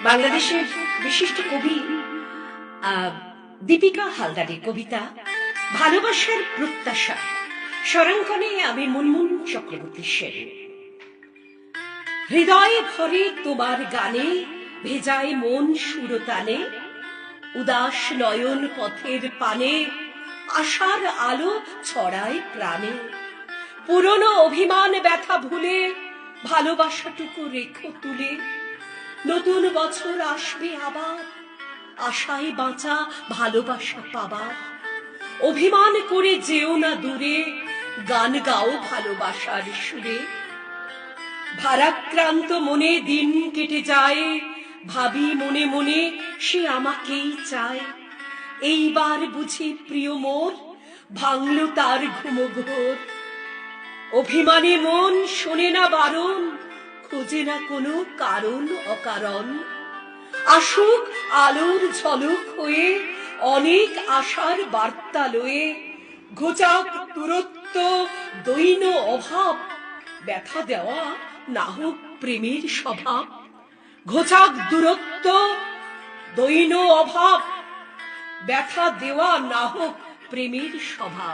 বাংলাদেশের বিশিষ্ট কবি দীপিকা হালদারের কবিতা ভালোবাসার প্রত্যাশা, স্বরাঙ্কনে আমি মুনমুন চক্রবর্তী সেন। হৃদয়ে ভরে তোমার গানে ভেজায় মন সুরতানে, উদাস নয়ন পথের পানে আশার আলো ছড়ায় প্রাণে। পুরনো অভিমান ব্যথা ভুলে ভালোবাসাটুকু রেখো তুলে, নতুন বছর আসবে আবার আশায় বাঁচা ভালোবাসা পাবার। অভিমান করে যেও না দূরে, গান গাও ভালোবাসার সুরে। ভারাক্রান্ত মনে দিন কেটে যায়, ভাবি মনে মনে সে আমাকেই চায়। এইবার বুঝি প্রিয় মোর ভাঙলো তার ঘুমঘোর। অভিমানে মন শোনে না বারণ, খোঁজে না কোনো কারণ অকারণ। আসুক আলোর ঝলক হয়ে অনেক আশার বার্তা লয়ে, ঘোচাক দূরত্ব দৈন অভাব, ব্যথা দেওয়া না হোক প্রেমের স্বভাব। ঘোচাক দূরত্ব দৈন অভাব, ব্যথা দেওয়া না হোক প্রেমের স্বভাব।